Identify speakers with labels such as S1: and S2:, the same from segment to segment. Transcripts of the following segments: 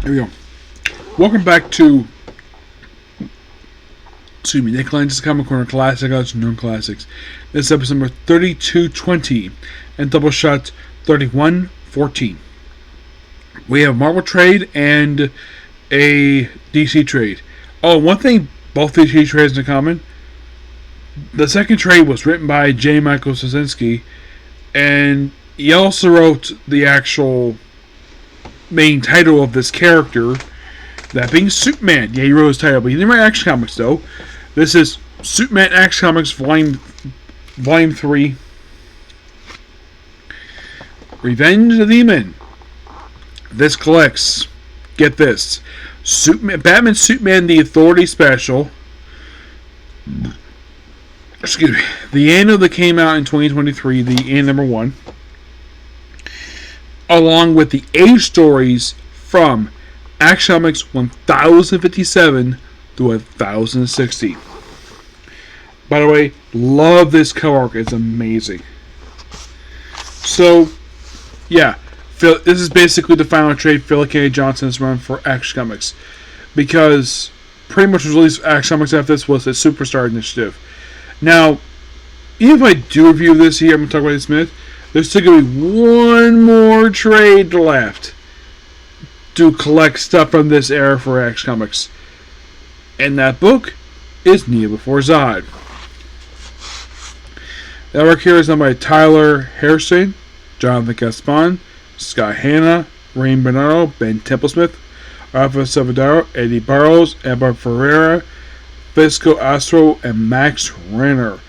S1: Here we go. Welcome back to, Nick Lenz's Comic Corner Classic Odds Known Classics. This is episode number 3220 and Doubleshot 3114. We have a Marvel trade and a DC trade. Oh, one thing both DC trades in common. The second trade was written by J. Michael Straczynski, and he also wrote the actual main title of this character, that being Superman. Yeah, he wrote his title, but he didn't write Action Comics, though. This is Superman Action Comics Volume 3. Revenge of the Demon. This collects, get this, Batman Superman The Authority Special. Excuse me. The annual that came out in 2023, the annual number 1. Along with the age stories from Action Comics 1057 to 1060. By the way, love this cover arc. It's amazing. So, yeah. This is basically the final trade Phillip K. Johnson's run for Action Comics. Because pretty much the release of Action Comics after this was a Superstar Initiative. Now, even if I do review this here, I'm going to talk about this in a minute. There's still going to be one more trade left to collect stuff from this era for Action Comics. And that book is Nia Before Zod. That work here is done by Tyler Hairston, Jonathan Gaspon, Scott Hanna, Rain Bernardo, Ben Templesmith, Rafa Salvador, Eddie Barrows, Emma Ferreira, Fisco Astro, and Max Renner.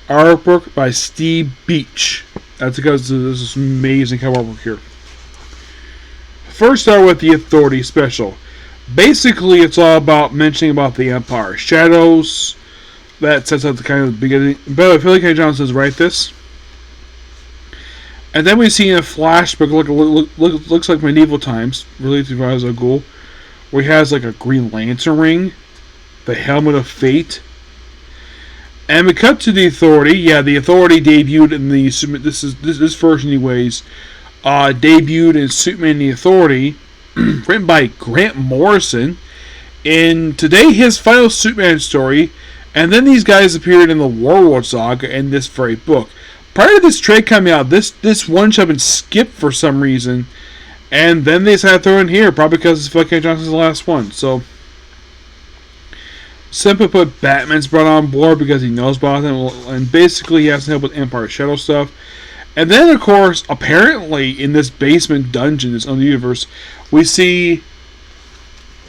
S1: Artwork by Steve Beach. That's because of this amazing cover artwork here. First, start with the Authority Special. Basically, it's all about mentioning about the Empire. Shadows, that sets out the kind of the beginning. But Phillip K. Johnson write this. And then we see in a flashback, looks like medieval times, related to Rise of Ghul, where he has like a Green Lantern ring, the Helmet of Fate. And we cut to the Authority. Yeah, the Authority debuted in the this version, anyways. Debuted in Superman the Authority, written by Grant Morrison. In today, his final Superman story, and then these guys appeared in the Warlord Saga in this very book. Prior to this trade coming out, this one shot had been skipped for some reason, and then they decided to throw it in here, probably because Phillip K. Johnson's the last one. So, simply put, Batman's brought on board because he knows about them, and basically he has to help with Empire Shadow stuff. And then, of course, apparently in this basement dungeon, this other universe, we see,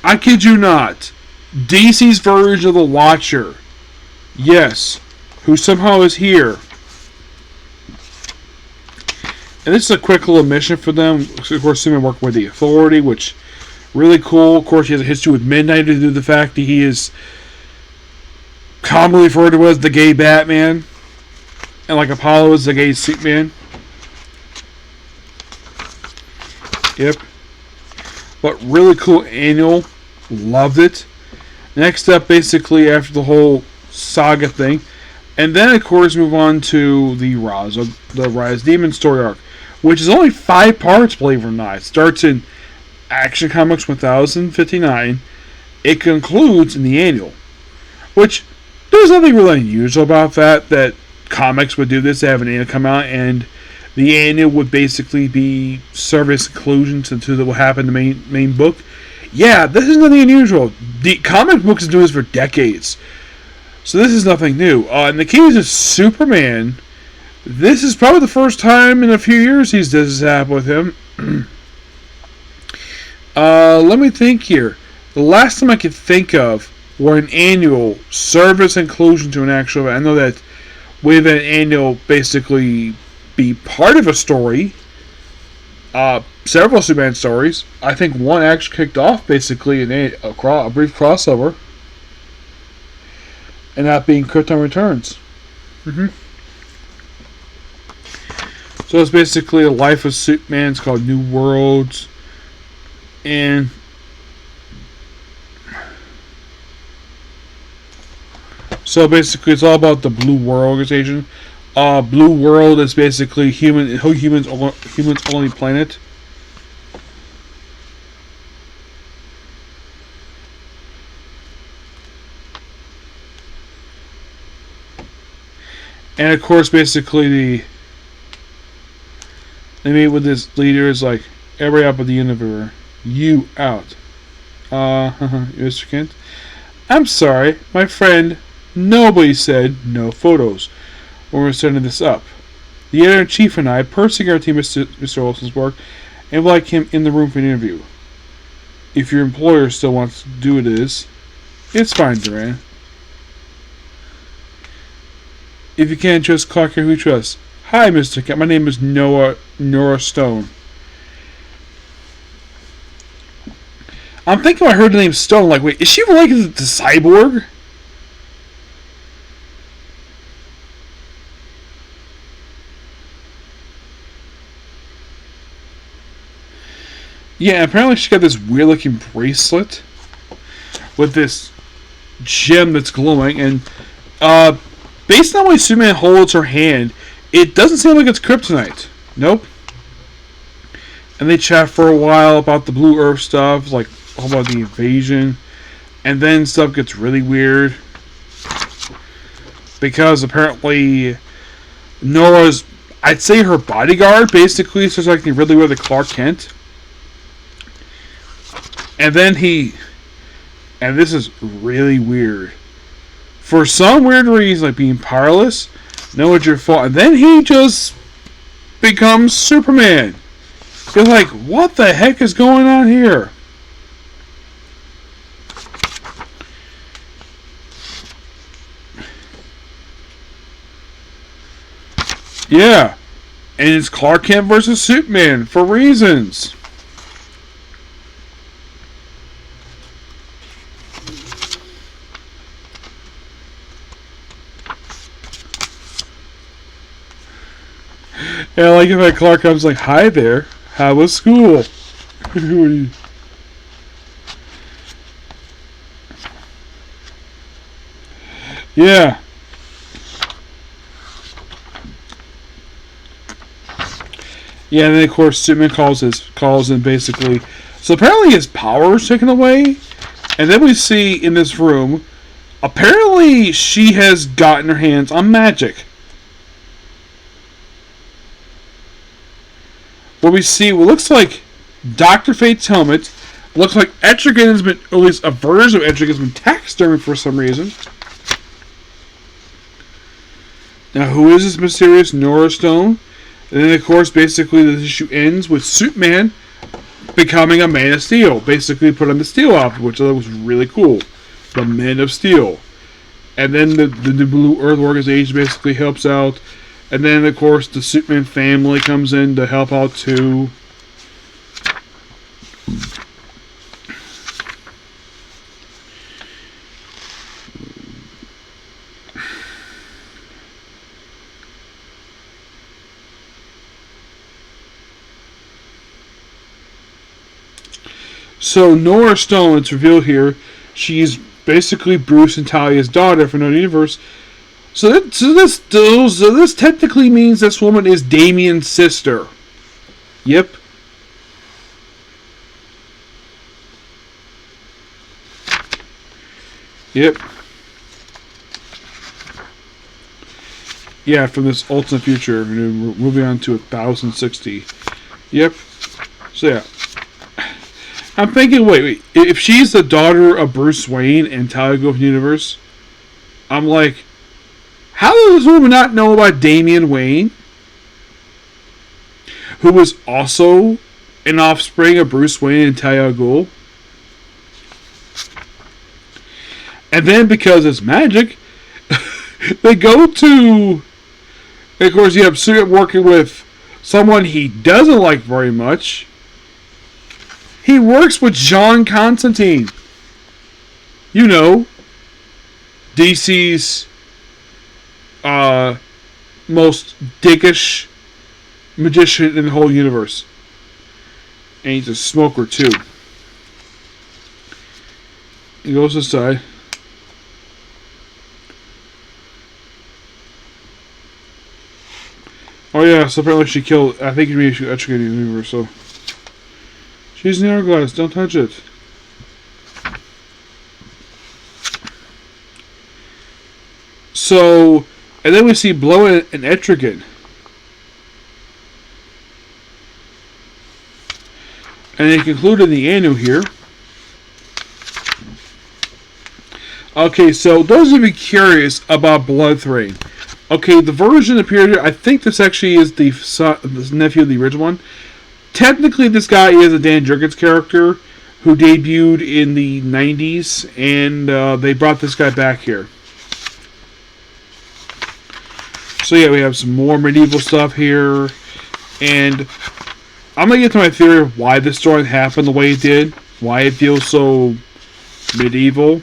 S1: I kid you not, DC's version of the Watcher. Yes, who somehow is here. And this is a quick little mission for them. Of course, Superman working with the Authority, which really cool. Of course, he has a history with Midnight due to the fact that he is commonly referred to as the gay Batman, and like Apollo is the gay Superman. Yep. But really cool annual. Loved it. Next up, basically, after the whole saga thing. And then, of course, move on to the Rise Demon story arc, which is only 5 parts, believe it or not. It starts in Action Comics 1059. It concludes in the annual. Which, there's nothing really unusual about that comics would do this. They have an annual come out, and the annual would basically be service conclusion to what happened in the main book. Yeah, this is nothing unusual. The comic books have been doing this for decades. So this is nothing new. In the case of Superman, this is probably the first time in a few years this has happened with him. Let me think here. The last time I could think of were an annual service inclusion to an actual. I know that with an annual basically be part of a story. Several Superman stories. I think one actually kicked off basically a brief crossover. And that being Krypton Returns. So it's basically a life of Superman. It's called New Worlds. And so basically it's all about the Blue World organization. Blue World is basically humans only planet. And of course, basically, they meet with this leader. Is like, everybody out but the universe. You out. Mr. Kent. I'm sorry, my friend. Nobody said no photos when we're setting this up. The editor-in-chief and I personally guarantee Mr. Olson's work and would like him in the room for an interview. If your employer still wants to do it, it's fine, Duran. If you can't trust Clark here, who trusts? Hi, Mr. Kent. My name is Nora Stone. I'm thinking I heard the name Stone. Like, wait, is she related to Cyborg? Yeah, apparently she got this weird-looking bracelet with this gem that's glowing, and based on the way Superman holds her hand, it doesn't seem like it's kryptonite. Nope. And they chat for a while about the Blue Earth stuff, like all about the invasion, and then stuff gets really weird because apparently Nora's, I'd say her bodyguard, basically starts acting really weird like Clark Kent. And then and this is really weird. For some weird reason, like being powerless, know it's your fault. And then he just becomes Superman. You're like, what the heck is going on here? Yeah. And it's Clark Kent versus Superman for reasons. Yeah, like if Clark comes like, hi there, how was school? Yeah. Yeah, and then of course Superman calls in basically. So apparently his power is taken away, and then we see in this room, apparently she has gotten her hands on magic. What we see, what looks like Dr. Fate's helmet, looks like Etrigan has been, or at least a version of Etrigan has been taxidermied for some reason. Now, who is this mysterious Nora Stone? And then, of course, basically the issue ends with Superman becoming a Man of Steel. Basically put on the Steel outfit, which I thought was really cool. The Men of Steel. And then the Blue Earth organization basically helps out. And then, of course, the Superman family comes in to help out too. So, Nora Stone, it's revealed here, she's basically Bruce and Talia's daughter from another universe. So this technically means this woman is Damian's sister. Yep. Yep. Yeah, from this alternate future, we're moving on to 1060. Yep. So yeah. I'm thinking, wait, if she's the daughter of Bruce Wayne and Talia Gotham Universe, I'm like, how does this woman not know about Damian Wayne, who was also an offspring of Bruce Wayne and Talia al Ghul? And then, because it's magic, they go to, of course, you have Superman working with someone he doesn't like very much. He works with John Constantine. You know, DC's most dickish magician in the whole universe. And he's a smoker too. He goes aside. Oh yeah, so apparently she killed, I think maybe she educated in the universe, so. She's in the hourglass, don't touch it. So, And then we see Blow and Etrigan. And they concluded the annual here. Okay, so those of you curious about Blood Rain. Okay, the version appeared here. I think this actually is the nephew of the original one. Technically, this guy is a Dan Jurgens character who debuted in the 90s, and they brought this guy back here. So yeah, we have some more medieval stuff here, and I'm going to get to my theory of why this story happened the way it did, why it feels so medieval.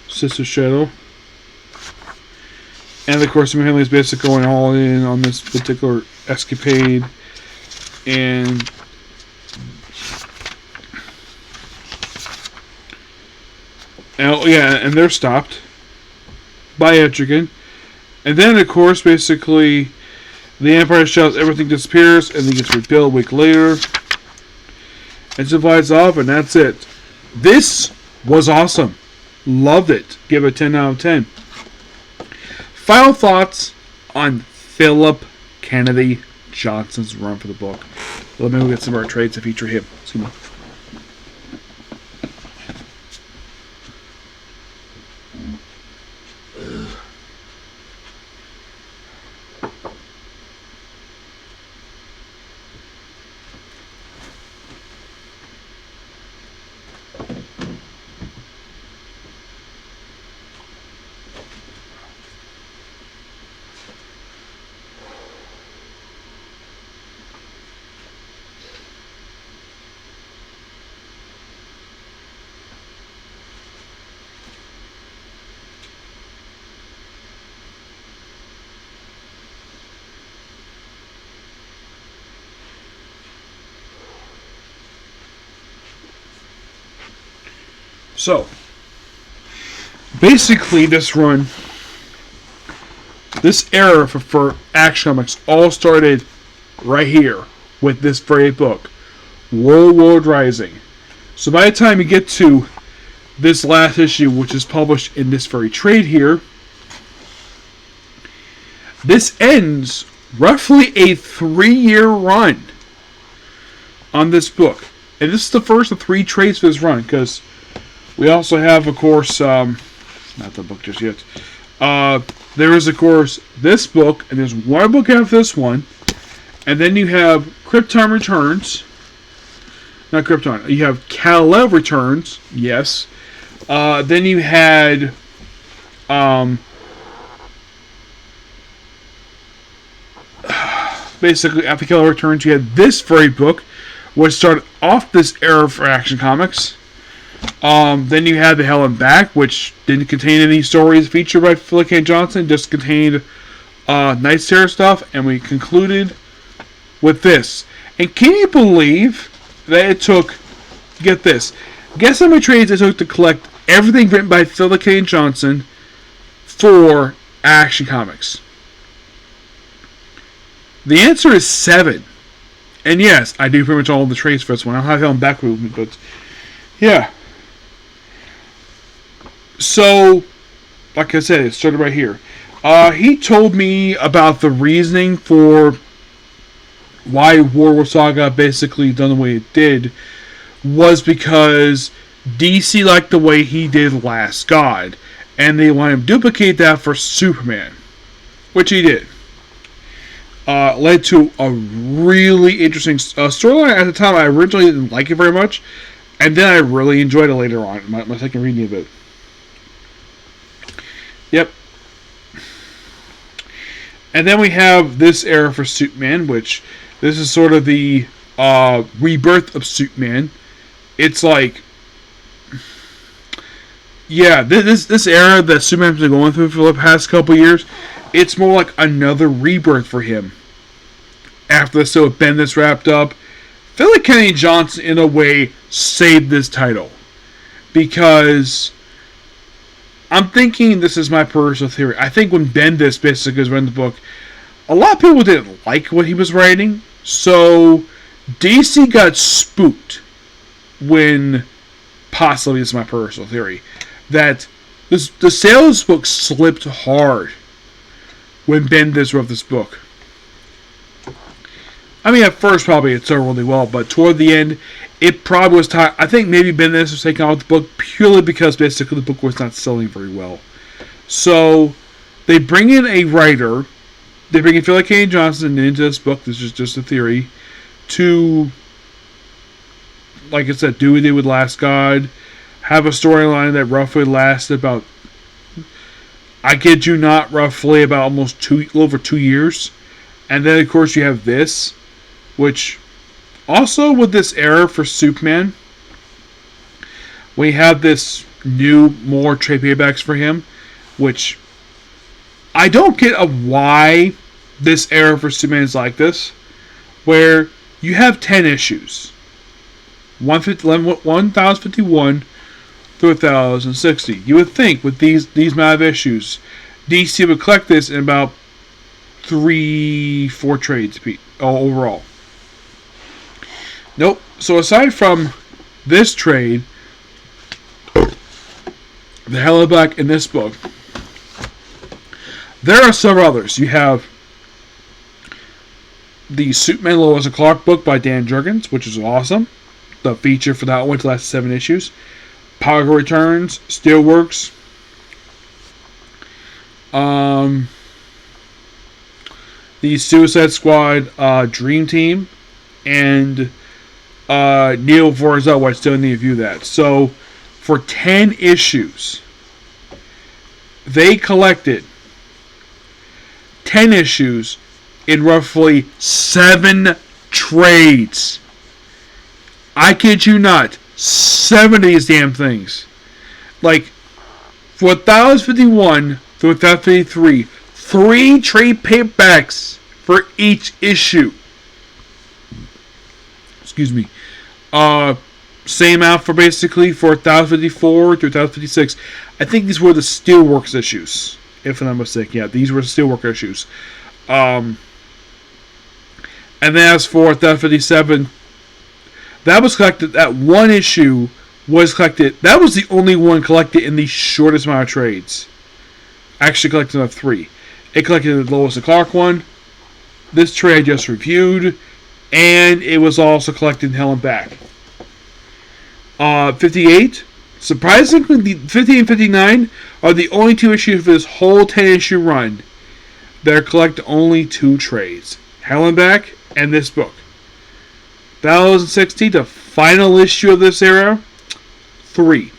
S1: Sister Shadow. And of course, McKinley is basically going all in on this particular escapade. And oh yeah, and they're stopped by Etrigan. And then, of course, basically, the Empire shouts, everything disappears, and then gets rebuilt a week later. And she flies off, and that's it. This was awesome. Loved it. Give it a 10 out of 10. Final thoughts on Phillip Kennedy Johnson's run for the book. Let me go get some of our trades to feature him. Excuse me. So, basically this run, this era for Action Comics all started right here with this very book, World Rising. So by the time you get to this last issue, which is published in this very trade here, this ends roughly a 3-year run on this book. And this is the first of 3 trades for this run, because we also have, of course, not the book just yet. There is, of course, this book, and there's one book after this one. And then you have Krypton Returns. Not Krypton. You have Kal-El Returns. Yes. Then you had basically, after Kal-El Returns, you had this very book, which started off this era for Action Comics. Then you had The Hell and Back, which didn't contain any stories featured by Phillip K. Johnson, just contained Night's Terror stuff, and we concluded with this. And can you believe that it took, get this, guess how many trades it took to collect everything written by Phillip K. Johnson for Action Comics? The answer is 7. And yes, I do pretty much all the trades for this one. I don't have Hell and Back with me, but yeah. So, like I said, it started right here. He told me about the reasoning for why War Saga basically done the way it did was because DC liked the way he did Last God, and they wanted to duplicate that for Superman, which he did. Led to a really interesting storyline. At the time, I originally didn't like it very much, and then I really enjoyed it later on, my second reading of it. Yep. And then we have this era for Superman, which this is sort of the rebirth of Superman. It's like, yeah, this era that Superman's been going through for the past couple years, it's more like another rebirth for him. After this, so Bendis wrapped up, Phillip Kennedy Johnson, in a way, saved this title. Because I'm thinking, this is my personal theory, I think when Bendis basically was writing the book, a lot of people didn't like what he was writing, so DC got spooked when, possibly, this is my personal theory, that the sales book slipped hard when Bendis wrote this book. I mean, at first, probably it sold really well, but toward the end, it probably was time. I think maybe Bendis was taking out the book purely because basically the book was not selling very well. So, they bring in a writer. They bring in Phillip K. Johnson into this book. This is just a theory. To, like I said, do what they did with Last God. Have a storyline that roughly lasted about, I kid you not, roughly about almost over 2 years. And then, of course, you have this, which also with this era for Superman, we have this new, more trade paperbacks for him, which I don't get why this era for Superman is like this, where you have 10 issues, 1051 through 1060. You would think with these amount of issues, DC would collect this in about 3-4 trades overall. Nope. So aside from this trade, the Hellebuck in this book, there are several others. You have the Superman Lois and Clark book by Dan Jurgens, which is awesome. The feature for that one to last 7 issues. Power Girl Returns, Steelworks. The Suicide Squad Dream Team, and Neil Forza, I still need to view that. So, for 10 issues, they collected 10 issues in roughly 7 trades. I kid you not. 7 of these damn things. Like, for 1051 through 1053, 3 trade paperbacks for each issue. Excuse me. Same out for basically for 1054 to 1056. I think these were the Steelworks issues, if I'm not mistaken. Yeah, these were the Steelworks issues. And then as for 1057, that was collected. That one issue was collected. That was the only one collected in the shortest amount of trades. Actually collected of 3. It collected the Lois and Clark one. This trade I just reviewed. And it was also collected in Hell and Back. 58. Surprisingly, the 50 and 59 are the only 2 issues for this whole 10-issue run that collect only 2 trades. Hell and Back and this book. 1060, the final issue of this era, 3.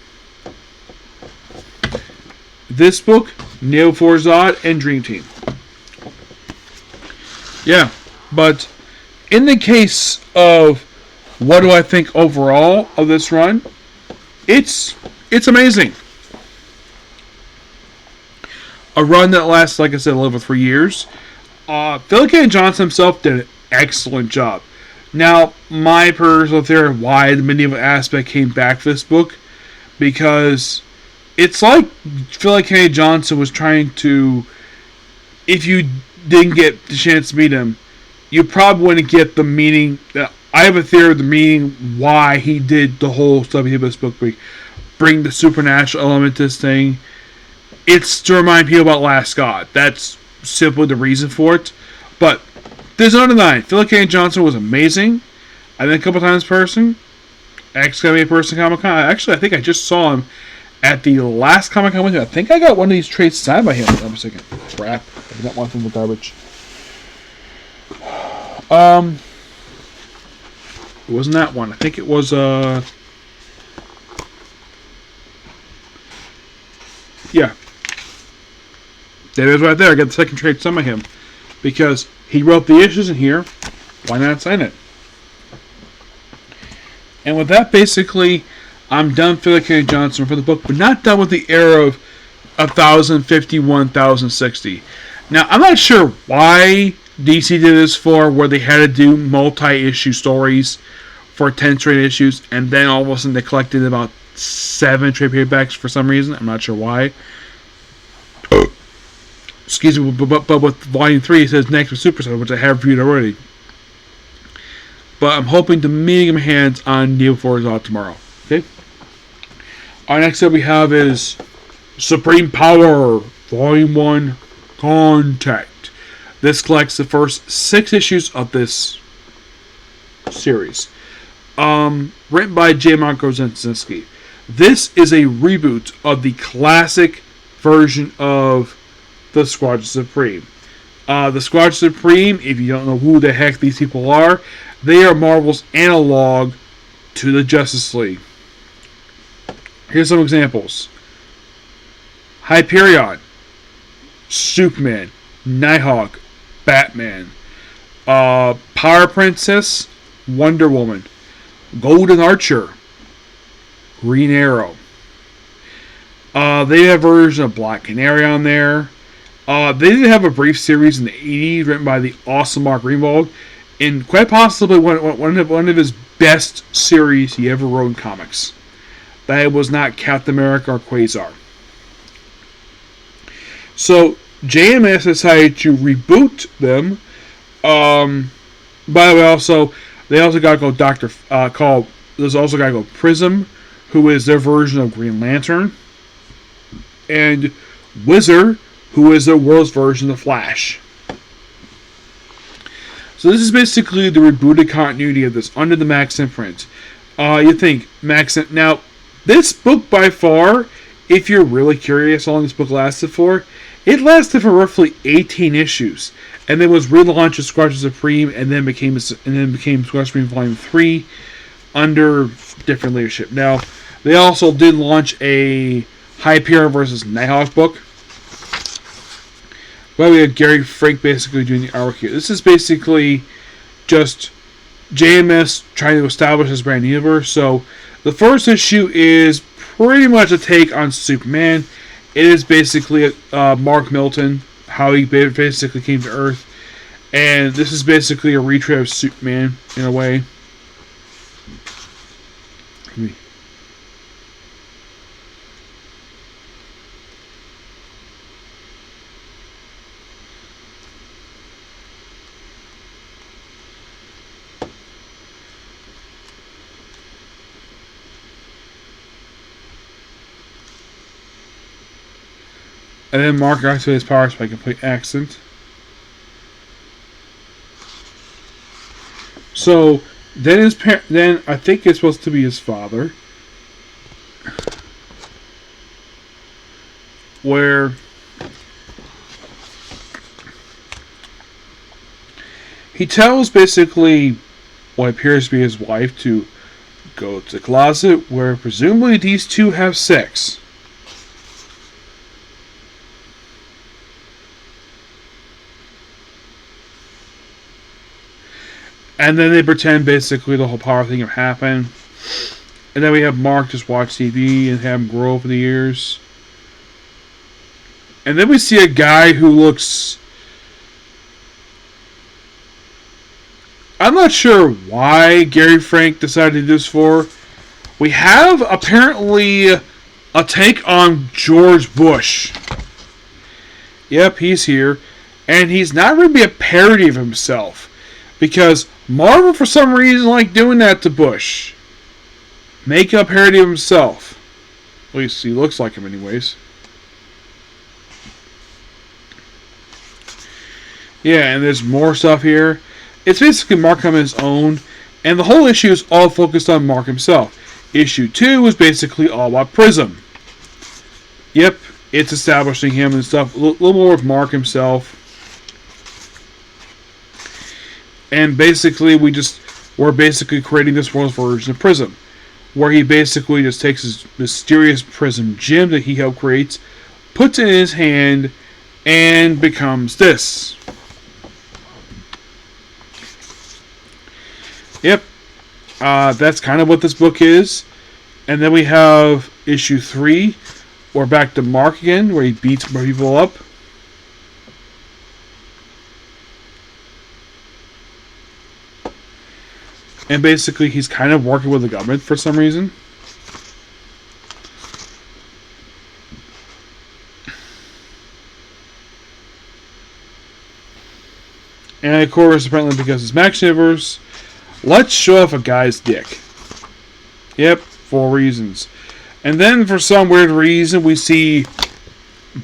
S1: This book, Neo Forzad, and Dream Team. Yeah, but in the case of what do I think overall of this run, it's amazing. A run that lasts, like I said, a little over 3 years. Phillip K. Johnson himself did an excellent job. Now, my personal theory why the medieval aspect came back for this book, because it's like Phillip K. Johnson was trying to, if you didn't get the chance to meet him, you probably wouldn't get the meaning. I have a theory of the meaning why he did the whole stuff he did with this book, bring the supernatural element to this thing. It's to remind people about Last God. That's simply the reason for it. But there's no denying, Phillip K. Johnson was amazing. I think a couple times in person. Excavated person Comic-Con. Actually, I think I just saw him at the last Comic-Con with him. I think I got one of these trades signed by him. I'm just thinking, crap. I got one from the garbage. It wasn't that one. I think it was, yeah. There it is right there. I got the second trade signed by him. Because he wrote the issues in here. Why not sign it? And with that, basically, I'm done with Phillip K. Johnson for the book, but not done with the era of 1051, 1060. Now, I'm not sure why DC did this for, where they had to do multi-issue stories for 10 straight issues, and then all of a sudden they collected about 7 trade paperbacks for some reason. I'm not sure why. Excuse me, but with Volume 3, it says Next with Superstar, which I have reviewed already. but I'm hoping to meet my hands on day before it's out tomorrow. Okay. Our next up we have is Supreme Power, Volume 1, Contact. This collects the first 6 issues of this series. Written by J. Marko Zensinski. This is a reboot of the classic version of the Squadron Supreme. The Squadron Supreme, if you don't know who the heck these people are, they are Marvel's analog to the Justice League. Here's some examples. Hyperion, Superman, Nighthawk, Batman, Power Princess, Wonder Woman, Golden Archer, Green Arrow. They have a version of Black Canary on there. They did have a brief series in the 80s written by the awesome Mark Greenwald, and quite possibly one of his best series he ever wrote in comics. That was not Captain America or Quasar. So JMS decided to reboot them. By the way, they also got to go there's also got to go Prism, who is their version of Green Lantern, and Wizard, who is their world's version of Flash. So this is basically the rebooted continuity of this under the Max imprint. You think Max now this book by far, if you're really curious how long this book lasted for, it lasted for roughly 18 issues, and then was relaunched as Squadron Supreme, and then became Squadron Supreme Volume 3 under different leadership. Now, they also did launch a Hyperion versus Nighthawk book. Well, we have Gary Frank basically doing the artwork here. This is basically just JMS trying to establish this brand new universe. So, the first issue is pretty much a take on Superman. It is basically Mark Milton, how he basically came to Earth. And this is basically a retread of Superman, in a way. And then Mark activates his powers by complete accident. So then then I think it's supposed to be his father, where he tells basically what appears to be his wife to go to the closet, where presumably these two have sex. And then they pretend basically the whole power thing have happened. And then we have Mark just watch TV and have him grow over the years. And then we see a guy who looks... I'm not sure why Gary Frank decided to do this for. We have apparently a take on George Bush. Yep, he's here. And he's not going to be a parody of himself. Because Marvel, for some reason, like doing that to Bush. Make a parody of himself. At least he looks like him anyways. Yeah, and there's more stuff here. It's basically Mark on his own. And the whole issue is all focused on Mark himself. Issue 2 is basically all about Prism. Yep, it's establishing him and stuff. A little more of Mark himself. And basically, we're basically creating this world's version of Prism, where he basically just takes his mysterious Prism gem that he helped create, puts it in his hand, and becomes this. Yep, that's kind of what this book is. And then we have issue 3. We're back to Mark again, where he beats more people up. And basically, he's kind of working with the government for some reason. And of course, apparently because it's Max Universe, Let's show off a guy's dick. Yep, 4 reasons. And then for some weird reason, we see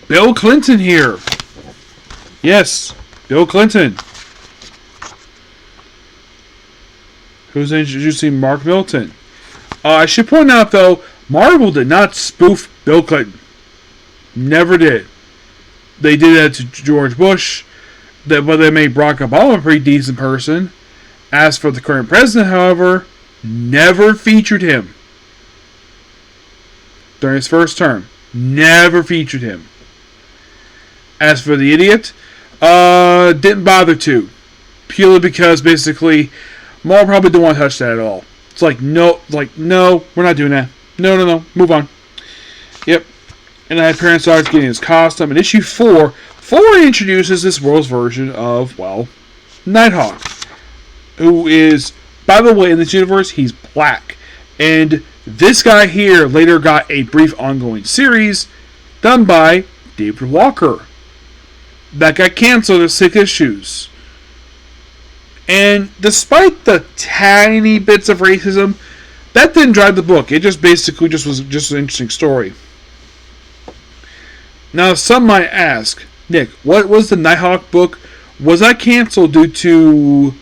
S1: Bill Clinton here. Yes, Bill Clinton. Who's introducing Mark Milton. I should point out, though, Marvel did not spoof Bill Clinton. Never did. They did that to George Bush, but they made Barack Obama a pretty decent person. As for the current president, however, never featured him. During his first term. Never featured him. As for the idiot, didn't bother to. Purely because, basically, Marvel probably didn't want to touch that at all. It's like, no, we're not doing that. No, move on. Yep. And I had Parent starts getting his costume. In issue 4 introduces this world's version of, well, Nighthawk. Who is, by the way, in this universe, he's black. And this guy here later got a brief ongoing series done by David Walker. That got canceled at 6 issues. And despite the tiny bits of racism, that didn't drive the book. It just basically was an interesting story. Now, some might ask, Nick, what was the Nighthawk book? Was that canceled due to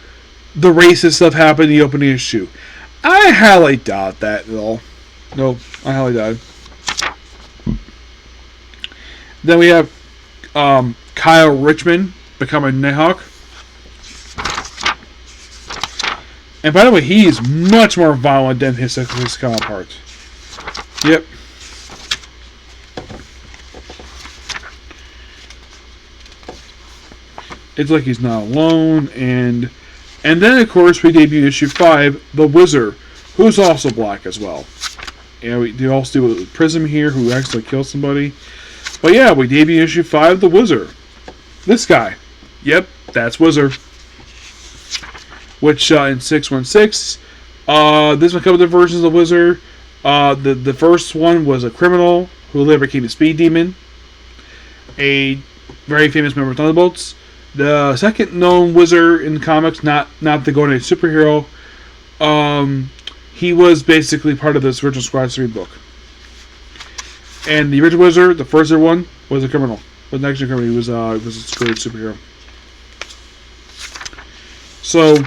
S1: the racist stuff happening in the opening issue? I highly doubt that at all. No, I highly doubt it. Then we have Kyle Richmond becoming Nighthawk. And by the way, he is much more violent than his counterpart. Yep. It's like he's not alone, and then of course we debut issue 5, the Wizard, who's also black as well. And we also do with Prism here, who actually killed somebody. But yeah, we debut issue 5, the Wizard. This guy. Yep, that's Wizard. Which in 616, there's a couple of versions of Wizard. The first one was a criminal who later became a speed demon, a very famous member of Thunderbolts. The second known Wizard in the comics, not the Golden Age superhero, he was basically part of this original Squad 3 book. And the original Wizard, the first one, was a criminal. Wasn't actually a criminal. He was a straight superhero. So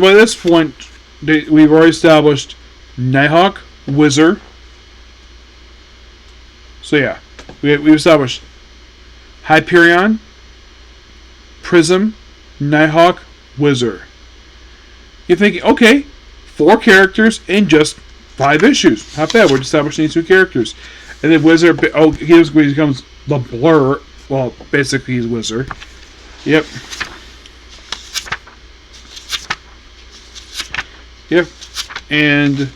S1: by this point, we've already established Nighthawk, Wizard. So yeah, we've established Hyperion, Prism, Nighthawk, Wizard. You're thinking, okay, 4 characters in just 5 issues. Not bad. We're establishing these 2 characters. And then Wizard, he becomes the Blur. Well, basically he's Wizard. Yep. Yep. And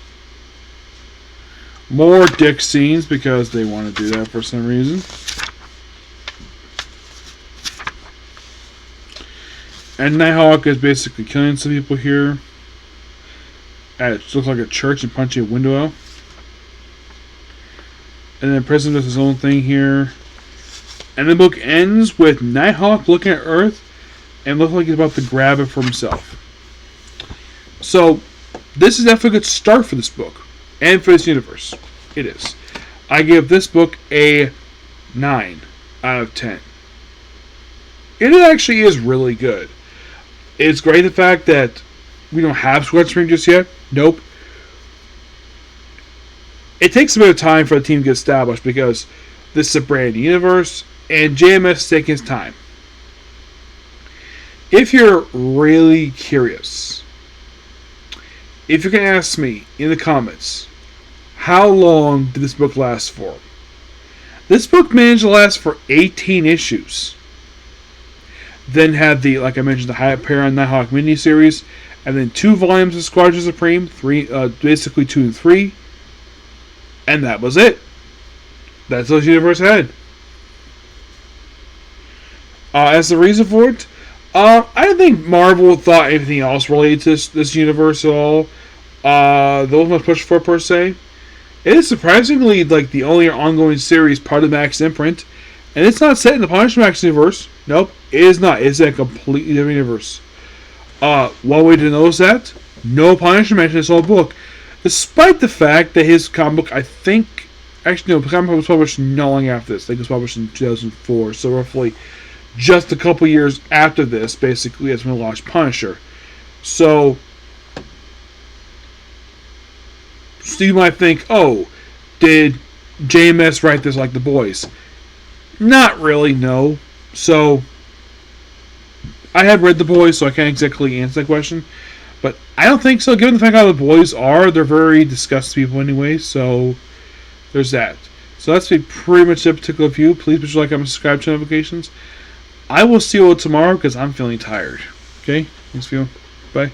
S1: more dick scenes because they want to do that for some reason. And Nighthawk is basically killing some people here. It looks like a church and punching a window out. And then Prism does his own thing here. And the book ends with Nighthawk looking at Earth and looking like he's about to grab it for himself. So, this is definitely a good start for this book. And for this universe. It is. I give this book a 9 out of 10. It actually is really good. It's great the fact that we don't have Squad Supreme just yet. Nope. It takes a bit of time for the team to get established because this is a brand new universe and JMS is taking his time. If you're really curious, if you're going to ask me in the comments, how long did this book last for? This book managed to last for 18 issues. Then had the, like I mentioned, the Hyperion Nighthawk miniseries, and then 2 volumes of Squadron Supreme, basically 2 and 3, and that was it. That's what the universe had. As the reason for it, I don't think Marvel thought anything else related to this universe at all. There wasn't much push for it per se. It is surprisingly like the only ongoing series part of Max imprint, and it's not set in the Punisher Max universe. Nope, it is not. It's a completely different universe. One way to notice that, no Punisher mentioned this whole book, despite the fact that his comic book, I think, actually no, the comic book was published not long after this. I think it was published in 2004, so roughly just a couple years after this, basically, that's when we launched Punisher. So you might think, oh, did JMS write this like the boys? Not really, no. So I have read the boys, so I can't exactly answer that question. But I don't think so, given the fact how the boys are. They're very disgusting people anyway, so there's that. So that's pretty much that particular view. Please be sure to like, comment, subscribe to notifications. I will see you all tomorrow because I'm feeling tired. Okay? Thanks for viewing. Bye.